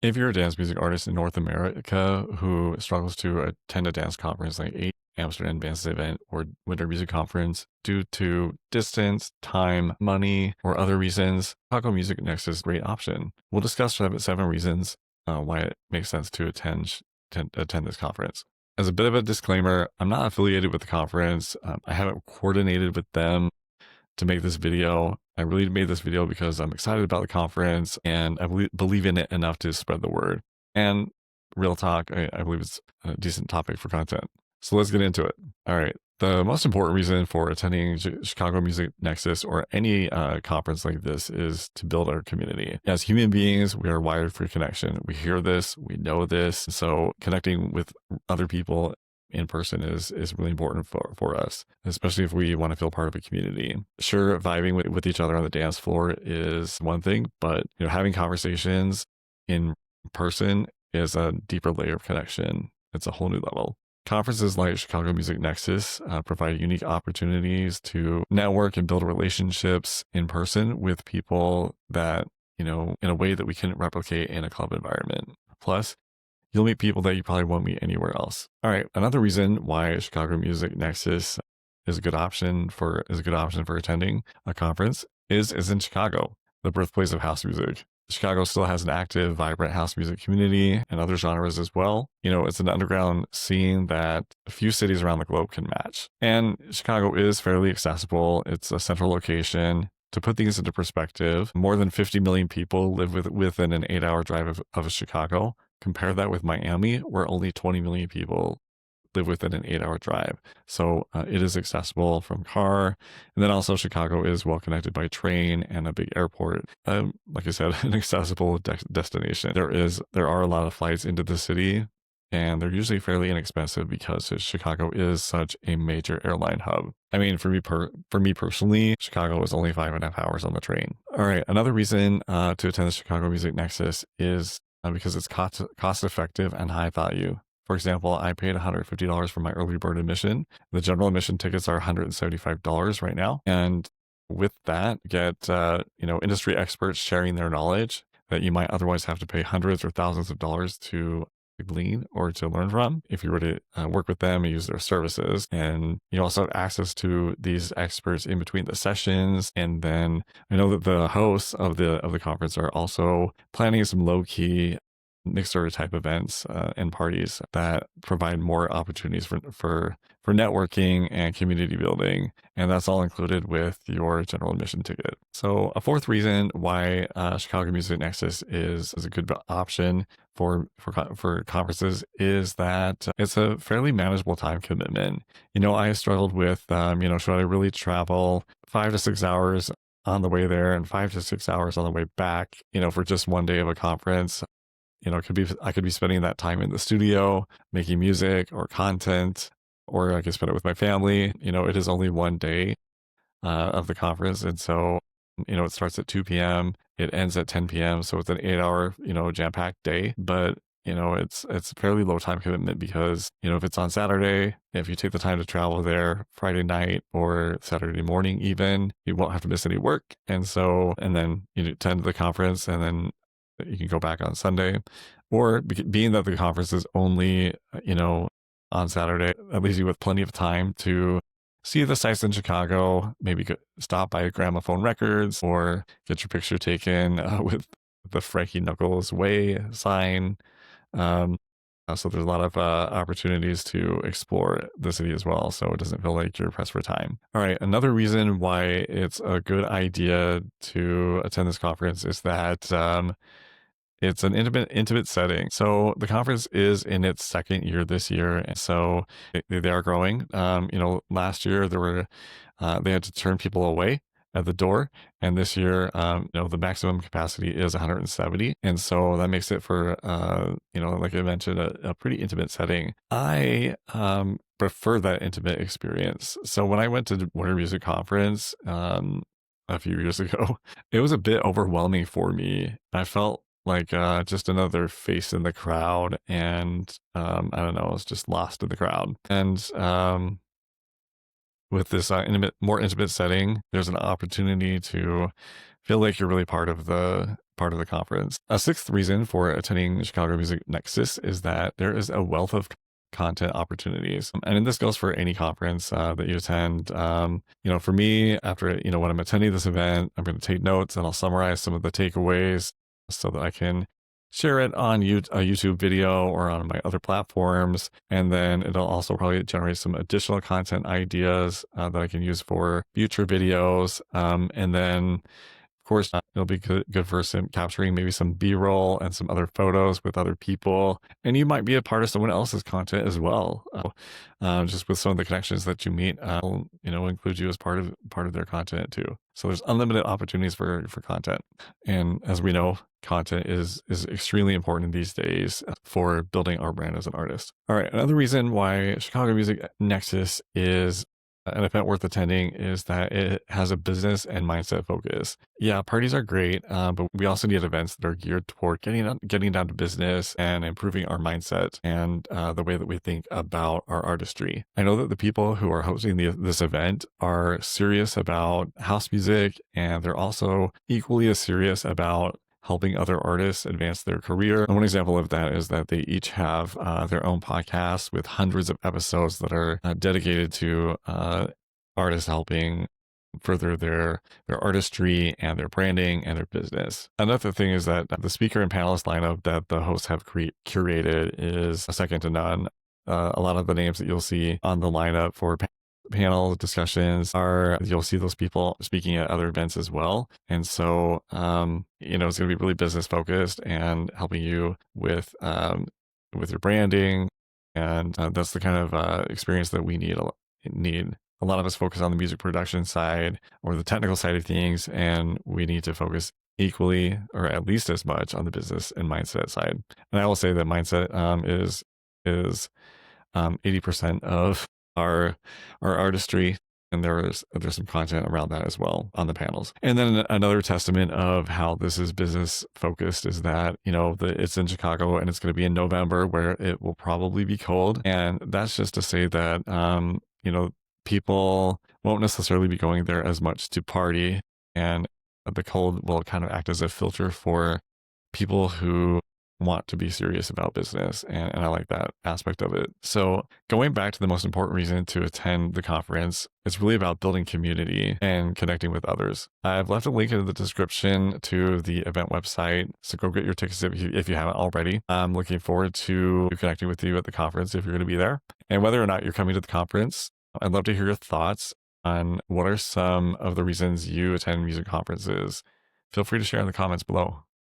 If you're a dance music artist in North America who struggles to attend a dance conference like Amsterdam Dance Event or Winter Music Conference due to distance, time, money, or other reasons, Chicago Music Nexus is a great option. We'll discuss seven reasons why it makes sense to attend this conference. As a bit of a disclaimer, I'm not affiliated with the conference. I haven't coordinated with them to make this video. I really made this video because I'm excited about the conference and I believe in it enough to spread the word. And real talk, I believe it's a decent topic for content. So let's get into it. All right. The most important reason for attending Chicago Music Nexus or any conference like this is to build our community. As human beings, we are wired for connection. We hear this, we know this. So connecting with other people in person is really important for us, especially if we want to feel part of a community. Sure, vibing with each other on the dance floor is one thing, but having conversations in person is a deeper layer of connection. It's a whole new level. Conferences like Chicago Music Nexus provide unique opportunities to network and build relationships in person with people that, in a way that we couldn't replicate in a club environment. Plus, you'll meet people that you probably won't meet anywhere else. All right, another reason why Chicago Music Nexus is a good option for attending a conference is in Chicago, the birthplace of house music. Chicago still has an active, vibrant house music community and other genres as well. It's an underground scene that a few cities around the globe can match. And Chicago is fairly accessible. It's a central location. To put things into perspective, more than 50 million people live within an 8-hour drive of Chicago. Compare that with Miami, where only 20 million people live within an 8-hour drive. So it is accessible from car. And then also Chicago is well connected by train and a big airport. Like I said, an accessible destination. There are a lot of flights into the city, and they're usually fairly inexpensive because Chicago is such a major airline hub. I mean, for me personally, Chicago is only 5.5 hours on the train. All right, another reason to attend the Chicago Music Nexus is because it's cost effective and high value. For example, I paid $150 for my early bird admission. The general admission tickets are $175 right now. And with that, get industry experts sharing their knowledge that you might otherwise have to pay hundreds or thousands of dollars to glean or to learn from if you were to work with them and use their services. And you also have access to these experts in between the sessions. And then I know that the hosts of the conference are also planning some low-key mixer type events and parties that provide more opportunities for networking and community building. And that's all included with your general admission ticket. So a fourth reason why Chicago Music Nexus is a good option for conferences is that it's a fairly manageable time commitment. I struggled with, should I really travel 5 to 6 hours on the way there and 5 to 6 hours on the way back, for just one day of a conference? I could be spending that time in the studio making music or content, or I could spend it with my family. It is only one day of the conference. And so, it starts at 2 p.m. It ends at 10 p.m. So it's an 8-hour, jam-packed day. But, it's a fairly low time commitment because, if it's on Saturday, if you take the time to travel there Friday night or Saturday morning even, you won't have to miss any work. And then you attend the conference and then you can go back on Sunday. Or being that the conference is only, on Saturday, that leaves you with plenty of time to see the sights in Chicago, maybe stop by Gramophone Records or get your picture taken with the Frankie Knuckles Way sign. So there's a lot of opportunities to explore the city as well, so it doesn't feel like you're pressed for time. All right, another reason why it's a good idea to attend this conference is that it's an intimate setting. So the conference is in its second year this year, and so they are growing. Last year they had to turn people away at the door, and this year, the maximum capacity is 170, and so that makes it for, like I mentioned, a pretty intimate setting. I prefer that intimate experience. So when I went to the Winter Music Conference a few years ago, it was a bit overwhelming for me. I felt like just another face in the crowd, and I don't know, I was just lost in the crowd. And with this more intimate setting, there's an opportunity to feel like you're really part of the conference. A sixth reason for attending Chicago Music Nexus is that there is a wealth of content opportunities. And this goes for any conference that you attend. For me, after, when I'm attending this event, I'm going to take notes and I'll summarize some of the takeaways so that I can share it on a YouTube video or on my other platforms. And then it'll also probably generate some additional content ideas that I can use for future videos. And then of course, it'll be good for some capturing maybe some B-roll and some other photos with other people. And you might be a part of someone else's content as well. Just with some of the connections that you meet, include you as part of their content too. So there's unlimited opportunities for content. And as we know, content is extremely important these days for building our brand as an artist. All right, another reason why Chicago Music Nexus is an event worth attending is that it has a business and mindset focus. Yeah, parties are great, but we also need events that are geared toward getting down to business and improving our mindset and the way that we think about our artistry. I know that the people who are hosting this event are serious about house music, and they're also equally as serious about helping other artists advance their career. And one example of that is that they each have their own podcasts with hundreds of episodes that are dedicated to artists helping further their artistry and their branding and their business. Another thing is that the speaker and panelist lineup that the hosts have curated is second to none. A lot of the names that you'll see on the lineup for panel discussions you'll see those people speaking at other events as well. And so, it's going to be really business focused and helping you with your branding. And that's the kind of experience that we need. A lot of us focus on the music production side or the technical side of things, and we need to focus equally or at least as much on the business and mindset side. And I will say that mindset is 80% of our artistry, and there's some content around that as well on the panels. And then another testament of how this is business focused is that it's in Chicago and it's going to be in November, where it will probably be cold. And that's just to say that people won't necessarily be going there as much to party, and the cold will kind of act as a filter for people who want to be serious about business, and I like that aspect of it. So going back to the most important reason to attend the conference, it's really about building community and connecting with others. I've left a link in the description to the event website, so go get your tickets if you haven't already. I'm looking forward to connecting with you at the conference if you're going to be there. And whether or not you're coming to the conference, I'd love to hear your thoughts on what are some of the reasons you attend music conferences. Feel free to share in the comments below.